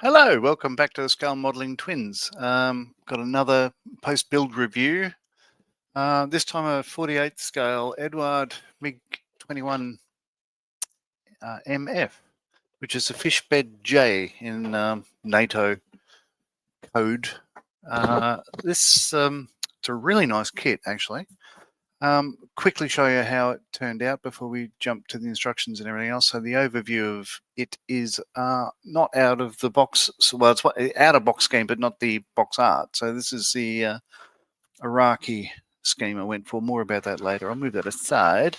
Hello, welcome back to the Scale Modelling Twins. Got another post-build review. This time a 48th scale Eduard MiG-21MF, which is a Fishbed J in NATO code. It's a really nice kit, actually. Quickly show you how it turned out before we jump to the instructions and everything else. So the overview of it is not out of the box. Well, it's out of box scheme, but not the box art. So this is the Iraqi scheme I went for. More about that later. I'll move that aside.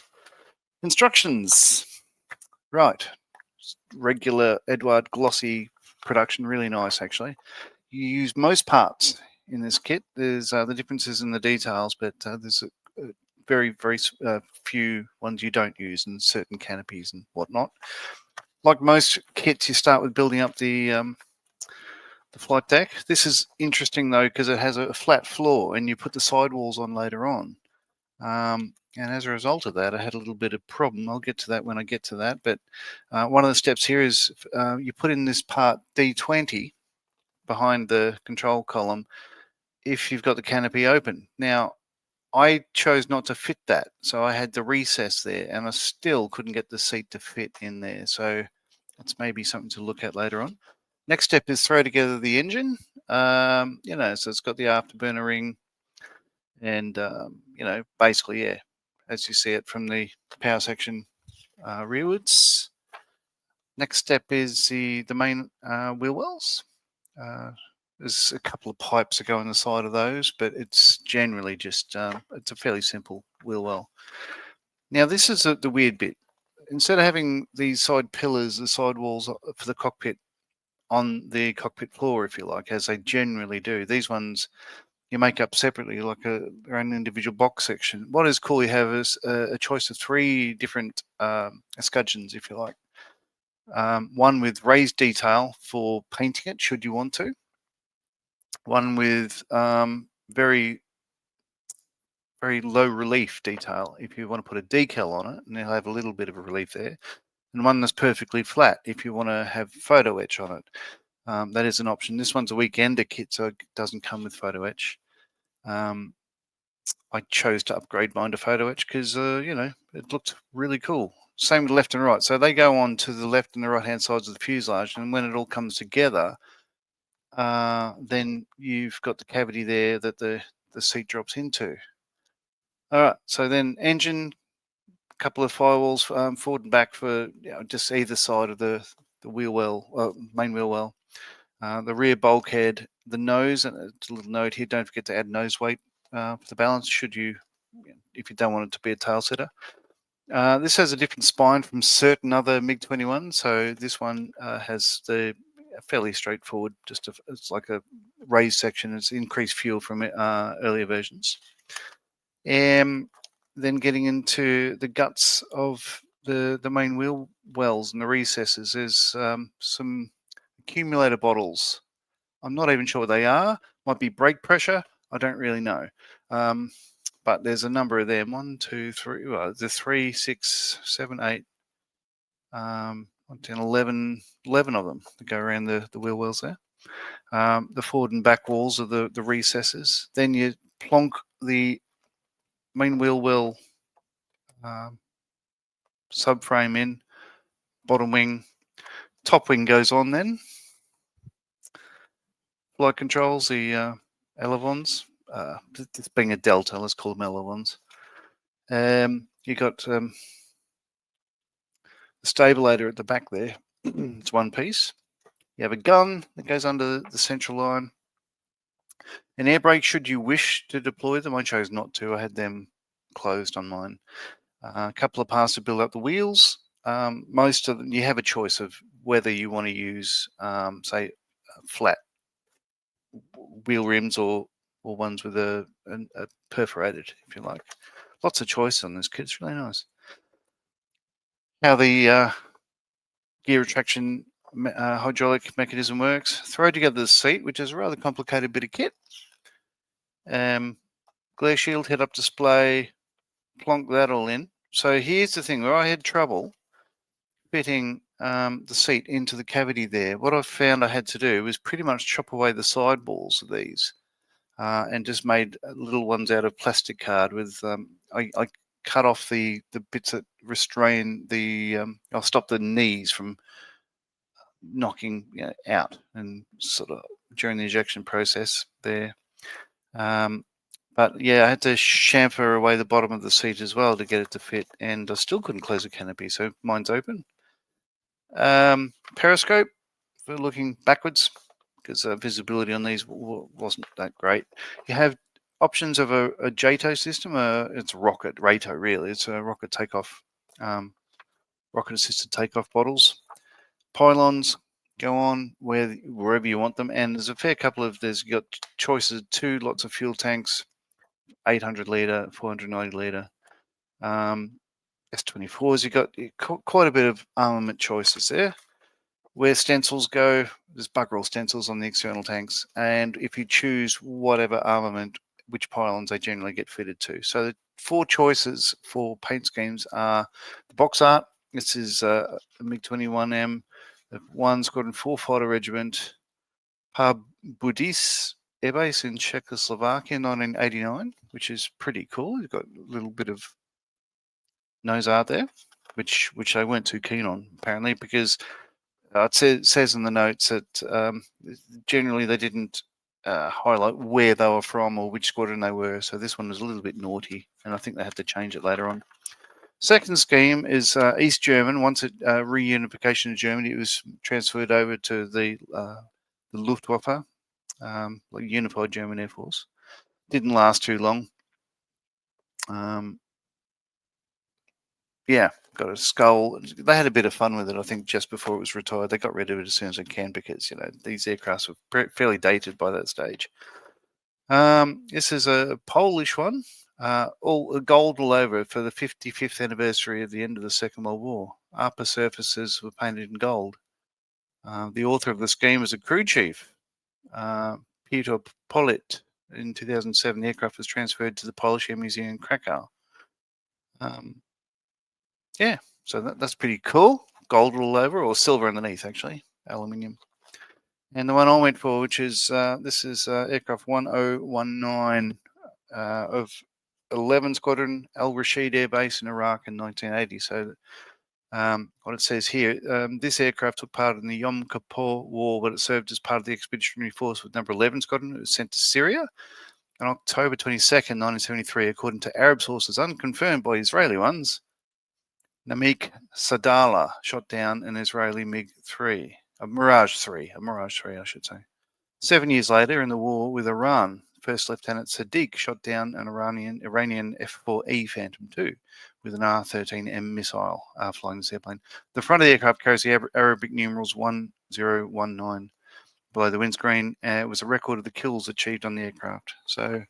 Instructions. Right. Regular Eduard glossy production. Really nice, actually. You use most parts in this kit. There's the differences in the details, but there's a very few ones you don't use, and certain canopies and whatnot. Like most kits, you start with building up the flight deck. This is interesting though because it has a flat floor, and you put the sidewalls on later on. And as a result of that, I had a little bit of problem. I'll get to that when I get to that. But one of the steps here is you put in this part D20 behind the control column if you've got the canopy open. Now, I chose not to fit that, so I had the recess there, and I still couldn't get the seat to fit in there. So that's maybe something to look at later on. Next step is throw together the engine. So it's got the afterburner ring, and basically, yeah, as you see it from the power section rearwards. Next step is the main wheel wells. There's a couple of pipes that go on the side of those, but it's generally just, it's a fairly simple wheel well. Now, this is the weird bit. Instead of having these side pillars, the side walls for the cockpit on the cockpit floor, if you like, as they generally do, these ones you make up separately, like their own individual box section. What is cool, you have is a choice of 3 different escutcheons, if you like. One with raised detail for painting it, should you want to. One with very low relief detail if you want to put a decal on it, and you'll have a little bit of a relief there. And one that's perfectly flat if you want to have photo etch on it. That is an option. This one's a weekender kit, so it doesn't come with photo etch. I chose to upgrade mine to photo etch because, it looked really cool. Same with left and right. So they go on to the left and the right-hand sides of the fuselage, and when it all comes together, then you've got the cavity there that the seat drops into. All right, so then engine, a couple of firewalls forward and back for just either side of the wheel well, main wheel well. The rear bulkhead, the nose, and a little note here, don't forget to add nose weight for the balance if you don't want it to be a tail setter. This has a different spine from certain other MiG-21, so this one has the fairly straightforward, it's like a raised section. It's increased fuel from earlier versions. And then getting into the guts of the main wheel wells and the recesses, there's some accumulator bottles. I'm not even sure what they are. Might be brake pressure. I don't really know. But there's a number of them. 1, 2, 3. Well, there's 3, 6, 7, 8, 10, 11 of them that go around the wheel wells there. The forward and back walls are the recesses. Then you plonk the main wheel well subframe in, bottom wing, top wing goes on then. Flight controls, the elevons, this being a delta, let's call them elevons. You got the stabilator at the back there. It's one piece. You have a gun that goes under the central line. An air brake, should you wish to deploy them. I chose not to. I had them closed on mine. A couple of parts to build up the wheels. Most of them, you have a choice of whether you want to use, say, flat wheel rims or ones with a perforated, if you like. Lots of choice on this kit. It's really nice. How the gear retraction hydraulic mechanism works. Throw together the seat, which is a rather complicated bit of kit. Glare shield, head-up display, plonk that all in. So here's the thing where I had trouble fitting the seat into the cavity there, what I found I had to do was pretty much chop away the sidewalls of these and just made little ones out of plastic card with, I cut off the bits that restrain the, I'll stop the knees from knocking out and sort of during the ejection process there. But yeah, I had to chamfer away the bottom of the seat as well to get it to fit, and I still couldn't close the canopy, so mine's open. Periscope for looking backwards, because visibility on these wasn't that great. You have options of a JATO system. It's a rocket, RATO really. It's a rocket takeoff, rocket assisted takeoff bottles. Pylons go on wherever you want them, and there's a fair couple of, you got choices, 2 lots of fuel tanks, 800 litre, 490 litre. S24s, you've got quite a bit of armament choices there. Where stencils go, there's bugger all stencils on the external tanks, and if you choose whatever armament, which pylons they generally get fitted to. So the 4 choices for paint schemes are the box art. This is a MiG-21M, the 1 Squadron 4 Fighter Regiment, Parbudis Air Base in Czechoslovakia, 1989, which is pretty cool. You've got a little bit of nose art there, which they weren't too keen on apparently, because it says in the notes that generally they didn't highlight where they were from or which squadron they were. So this one was a little bit naughty, and I think they had to change it later on. Second scheme is East German. Once it reunification of Germany, it was transferred over to the Luftwaffe, like Unified German Air Force. Didn't last too long. Yeah, got a skull. They had a bit of fun with it, I think, just before it was retired. They got rid of it as soon as they can because, these aircrafts were fairly dated by that stage. This is a Polish one, all gold all over for the 55th anniversary of the end of the Second World War. Upper surfaces were painted in gold. The author of the scheme was a crew chief, Peter Polit. In 2007, the aircraft was transferred to the Polish Air Museum in Krakow. Yeah, so that's pretty cool. Gold all over, or silver underneath, actually, aluminium. And the one I went for, which is this is aircraft 1019 of 11 Squadron, Al Rashid Air Base in Iraq in 1980. So what it says here, this aircraft took part in the Yom Kippur War, but it served as part of the expeditionary force with number 11 Squadron. It was sent to Syria on October 22nd, 1973, according to Arab sources, unconfirmed by Israeli ones. Namik Sadala shot down an Israeli MiG-3, a Mirage 3, I should say. 7 years later, in the war with Iran, First Lieutenant Sadiq shot down an Iranian F-4E Phantom II with an R-13M missile flying this airplane. The front of the aircraft carries the Arabic numerals 1019 below the windscreen. It was a record of the kills achieved on the aircraft. So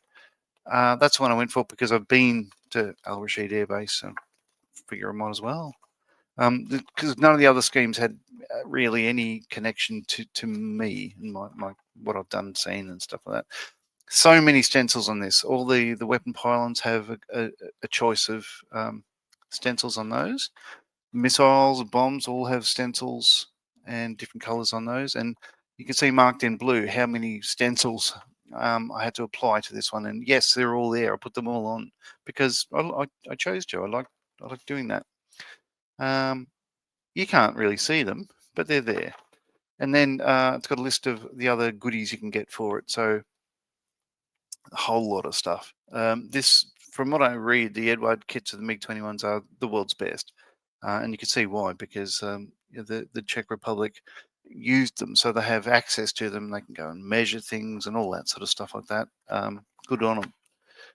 that's the one I went for because I've been to Al Rashid Air Base, so figure I might as well. Because none of the other schemes had really any connection to me and my what I've done, seen, and stuff like that. So many stencils on this. All the weapon pylons have a choice of stencils on those. Missiles, bombs all have stencils and different colors on those. And you can see marked in blue how many stencils I had to apply to this one. And yes, they're all there. I put them all on because I chose to. I like doing that. You can't really see them, but they're there. And then it's got a list of the other goodies you can get for it. So a whole lot of stuff. This, from what I read, the Eduard kits of the MiG-21s are the world's best. And you can see why, because the Czech Republic used them, so they have access to them. They can go and measure things and all that sort of stuff like that. Good on them,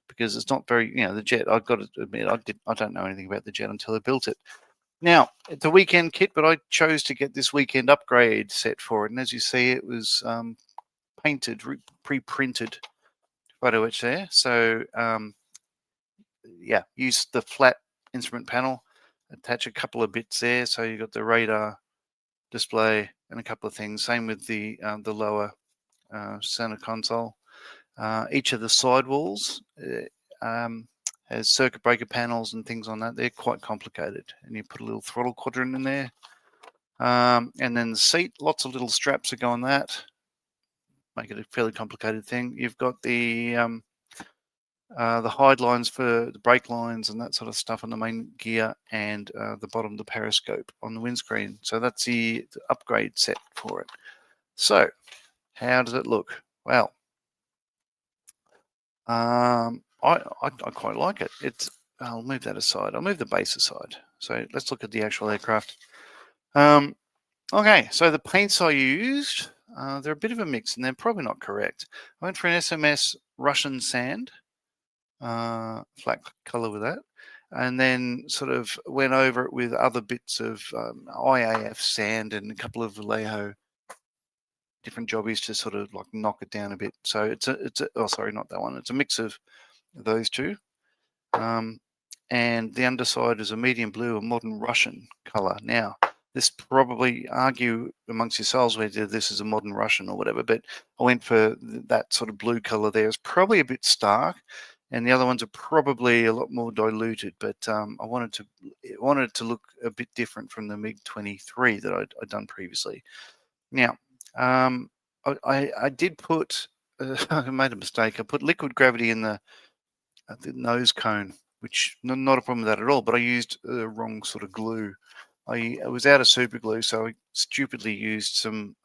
because it's not very, the jet, I've got to admit, I don't know anything about the jet until I built it. Now, it's a weekend kit, but I chose to get this weekend upgrade set for it. And as you see, it was painted, pre-printed photo etch there. So, yeah, use the flat instrument panel, attach a couple of bits there. So you've got the radar display and a couple of things. Same with the lower center console. Each of the sidewalls has circuit breaker panels and things on that. They're quite complicated, and you put a little throttle quadrant in there. And then the seat, lots of little straps that go on that, make it a fairly complicated thing. You've got the hide lines for the brake lines and that sort of stuff on the main gear, and the bottom, the periscope on the windscreen. So that's the upgrade set for it. So how does it look? Well, I quite like it. I'll move that aside. I'll move the base aside. So let's look at the actual aircraft. Okay, so the paints I used, they're a bit of a mix, and they're probably not correct. I went for an SMS Russian sand, flat color with that, and then sort of went over it with other bits of IAF sand and a couple of Vallejo different jobbies to sort of like knock it down a bit. So it's a oh, sorry, not that one. It's a mix of those two. And the underside is a medium blue, a modern Russian color. Now, this probably argue amongst yourselves whether this is a modern Russian or whatever, but I went for that sort of blue color there. It's probably a bit stark, and the other ones are probably a lot more diluted, but I wanted it to look a bit different from the MiG-23 that I'd done previously. Now, I did put, I made a mistake. I put liquid gravity in the nose cone, which not a problem with that at all, but I used the wrong sort of glue. I was out of super glue, so I stupidly used some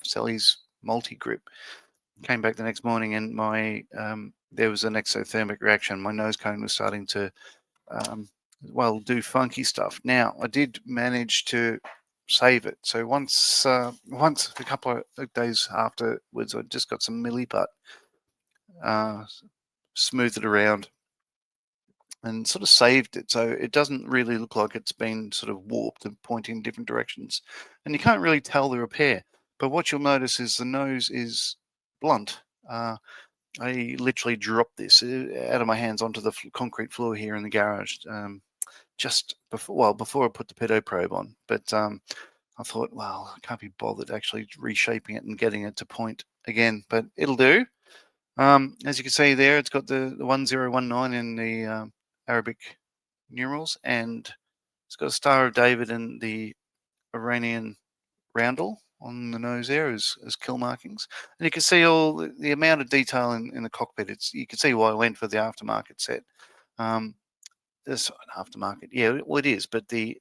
Sally's multi-grip. Came back the next morning, and my there was an exothermic reaction. My nose cone was starting to well, do funky stuff. Now, I did manage to save it. So once a couple of days afterwards, I just got some milliput, smoothed it around, and sort of saved it, so it doesn't really look like it's been sort of warped and pointing in different directions, and you can't really tell the repair. But what you'll notice is the nose is blunt. I literally dropped this out of my hands onto the concrete floor here in the garage, just before I put the pedo probe on. But I thought, well, I can't be bothered actually reshaping it and getting it to point again, but it'll do. As you can see there, it's got the 1019 in the Arabic numerals, and it's got a Star of David and the Iranian roundel on the nose there as kill markings. And you can see all the amount of detail in the cockpit. You can see why I went for the aftermarket set. This aftermarket, yeah, well, it is, but the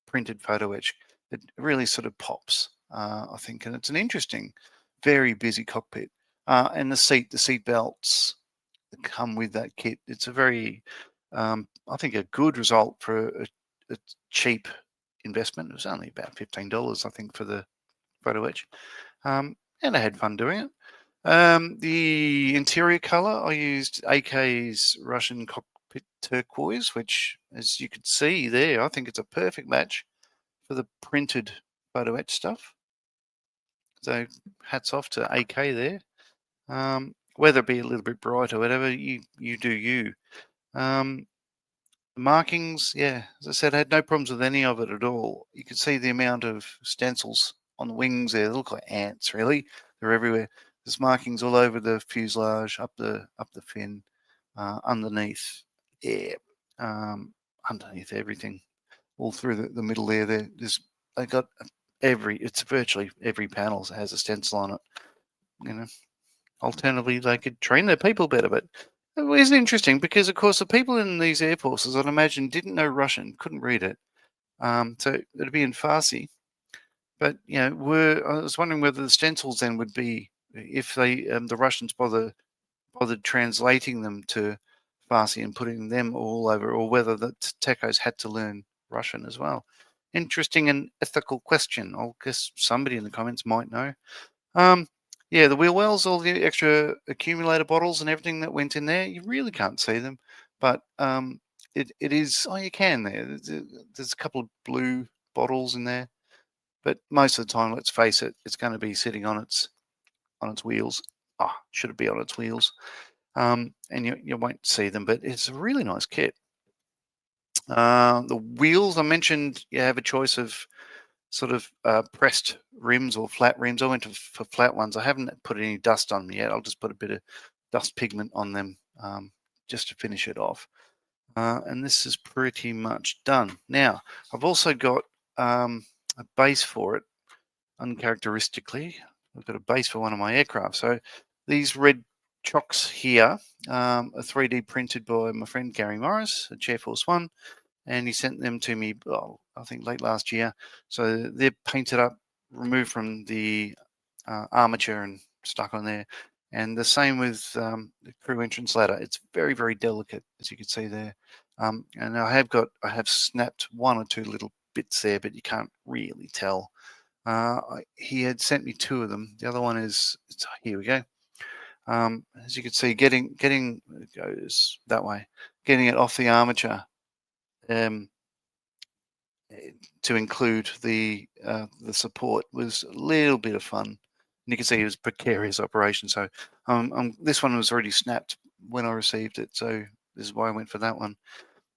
printed photo etch, it really sort of pops, I think, and it's an interesting, very busy cockpit. And the seat belts that come with that kit. It's a very, I think, a good result for a cheap investment. It was only about $15, I think, for the photo etch, and I had fun doing it. The interior color, I used AK's Russian cockpit turquoise, which, as you can see there, I think it's a perfect match for the printed photo etch stuff. So hats off to AK there. Whether it be a little bit bright or whatever, you do you. The markings, yeah, as I said, I had no problems with any of it at all. You can see the amount of stencils on the wings there. They look like ants, really. They're everywhere. There's markings all over the fuselage, up the fin, underneath, yeah, underneath everything, all through the middle there. They got it's virtually every panel has a stencil on it. You know, alternatively, they could train their people better, but it was interesting because, of course, the people in these air forces, I'd imagine, didn't know Russian, couldn't read it. So it'd be in Farsi. But, you know, I was wondering whether the stencils then would be, if the Russians bothered translating them to Farsi and putting them all over, or whether the techos had to learn Russian as well. Interesting and ethical question. I guess somebody in the comments might know. Yeah, the wheel wells, all the extra accumulator bottles and everything that went in there, you really can't see them. But it is, oh, you can there. There's a couple of blue bottles in there. But most of the time, let's face it, it's going to be sitting on its wheels. Should it be on its wheels? And you won't see them, but it's a really nice kit. The wheels, I mentioned, you have a choice of sort of pressed rims or flat rims. I went for flat ones. I haven't put any dust on them yet. I'll just put a bit of dust pigment on them just to finish it off. And this is pretty much done. Now, I've also got a base for it, uncharacteristically. I've got a base for one of my aircraft. So these red chocks here are 3D printed by my friend Gary Morris at Chair Force One, and he sent them to me, I think late last year. So they're painted up, removed from the armature and stuck on there. And the same with the crew entrance ladder. It's very, very delicate, as you can see there. And I have snapped one or two little bits there, but you can't really tell. He had sent me two of them. The other one is, here we go. As you can see, getting it goes that way, getting it off the armature to include the support was a little bit of fun. And you can see it was precarious operation. So this one was already snapped when I received it. So this is why I went for that one.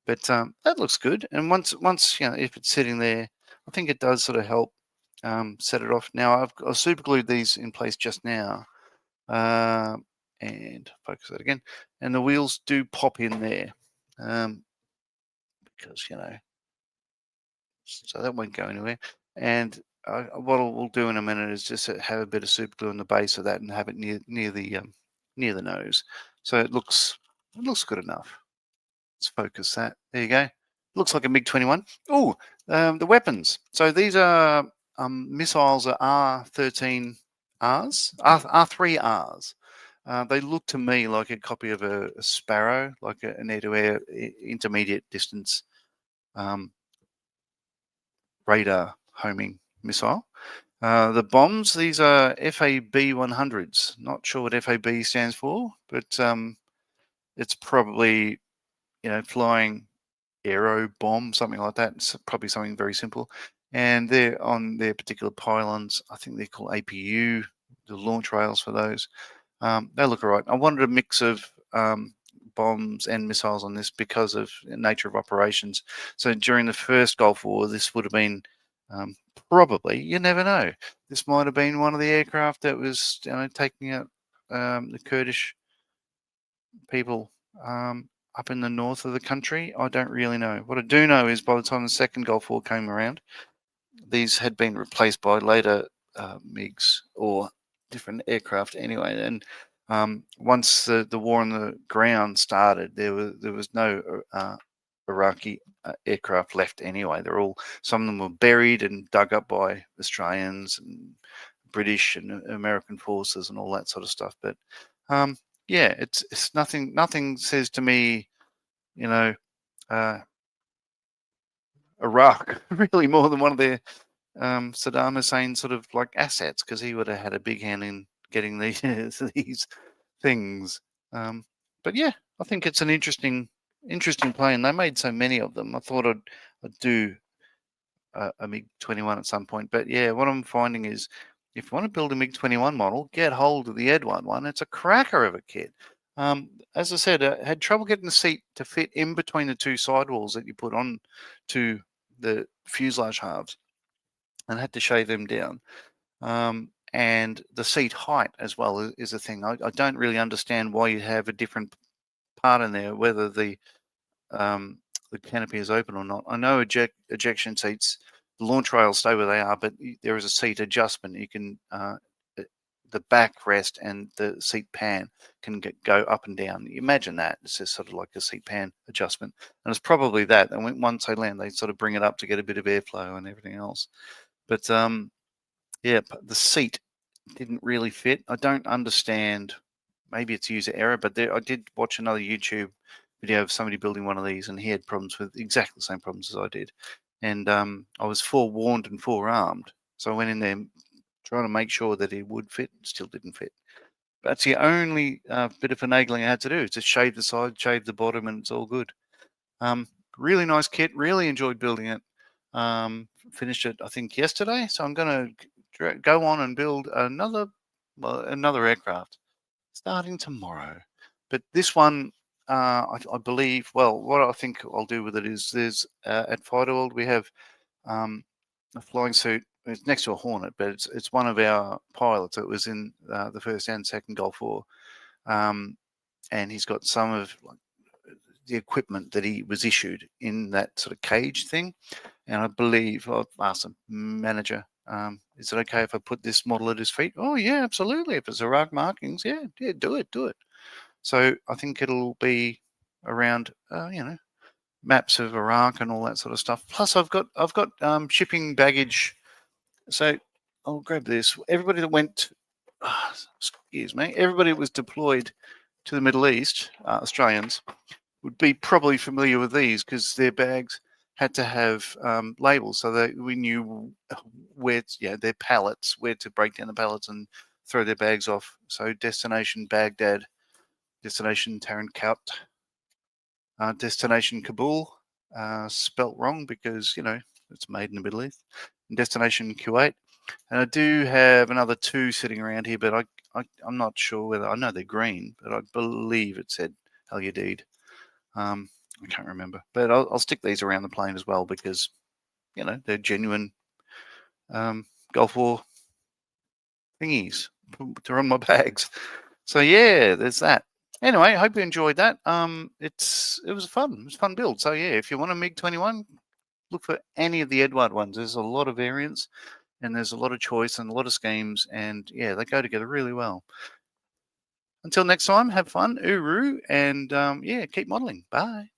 But that looks good. And once if it's sitting there, I think it does sort of help set it off. Now I've super glued these in place just now, and focus that again. And the wheels do pop in there because so that won't go anywhere. And what we'll do in a minute is just have a bit of super glue on the base of that and have it near the nose, so it looks good enough. Let's focus that. There you go. Looks like a MiG-21. Oh, the weapons. So these are missiles are R13Rs, R3Rs. They look to me like a copy of a Sparrow, like an air-to-air intermediate distance radar homing missile. The bombs, these are FAB-100s. Not sure what FAB stands for, but it's probably flying aero bomb, something like that. It's probably something very simple. And they're on their particular pylons. I think they're called APU, the launch rails for those. They look all right. I wanted a mix of bombs and missiles on this because of the nature of operations. So during the first Gulf War, this would have been probably, you never know, this might have been one of the aircraft that was taking out the Kurdish people up in the north of the country. I don't really know. What I do know is by the time the second Gulf War came around, these had been replaced by later MiGs or different aircraft anyway. And once the war on the ground started, there was no Iraqi aircraft left anyway. Some of them were buried and dug up by Australians and British and American forces and all that sort of stuff. But yeah, it's nothing. Nothing says to me, Iraq really more than one of their Saddam Hussein sort of like assets, because he would have had a big hand in getting these these things. But yeah, I think it's an interesting plane. They made so many of them. I thought I'd do a MiG-21 at some point. But yeah, what I'm finding is if you want to build a MiG-21 model, get hold of the Eduard one. It's a cracker of a kit. As I said, I had trouble getting the seat to fit in between the two sidewalls that you put on to the fuselage halves, and had to shave them down. And the seat height as well is a thing. I don't really understand why you have a different part in there, whether the canopy is open or not. I know ejection seats, the launch rails stay where they are, but there is a seat adjustment. You can the backrest and the seat pan can go up and down. You imagine that. It's just sort of like a seat pan adjustment. And it's probably that. And once they land, they sort of bring it up to get a bit of airflow and everything else. But yeah, the seat didn't really fit. I don't understand. Maybe it's user error, but I did watch another YouTube video of somebody building one of these, and he had problems with exactly the same problems as I did. And I was forewarned and forearmed. So I went in there trying to make sure that it would fit. Still didn't fit. That's the only bit of finagling I had to do. Just shave the side, shave the bottom, and it's all good. Really nice kit. Really enjoyed building it. Finished it, I think, yesterday. So I'm going to go on and build another aircraft starting tomorrow. But this one, I believe, well, what I think I'll do with it is there's at Fighter World we have a flying suit. It's next to a Hornet, but it's one of our pilots that was in the first and second Gulf War, and he's got some of the equipment that he was issued in that sort of cage thing. And I believe I've asked the manager, is it okay if I put this model at his feet? Oh yeah, absolutely. If it's Iraq markings, yeah, do it. So I think it'll be around, maps of Iraq and all that sort of stuff. Plus, I've got shipping baggage. So I'll grab this. Everybody that went, excuse me, everybody that was deployed to the Middle East, Australians, would be probably familiar with these because their bags had to have labels so that we knew where, their pallets, where to break down the pallets and throw their bags off. So destination Baghdad, destination Tarankat, destination Kabul, spelt wrong because, it's made in the Middle East, and destination Kuwait. And I do have another 2 sitting around here, but I'm not sure whether, I know they're green, but I believe it said Al Udeid. I can't remember, but I'll stick these around the plane as well because, they're genuine Gulf War thingies. They're on my bags. So yeah, there's that. Anyway, I hope you enjoyed that. It was fun. It was a fun build. So yeah, if you want a MiG-21, look for any of the Eduard ones. There's a lot of variants and there's a lot of choice and a lot of schemes, and yeah, they go together really well. Until next time, have fun, uru, and yeah, keep modeling. Bye.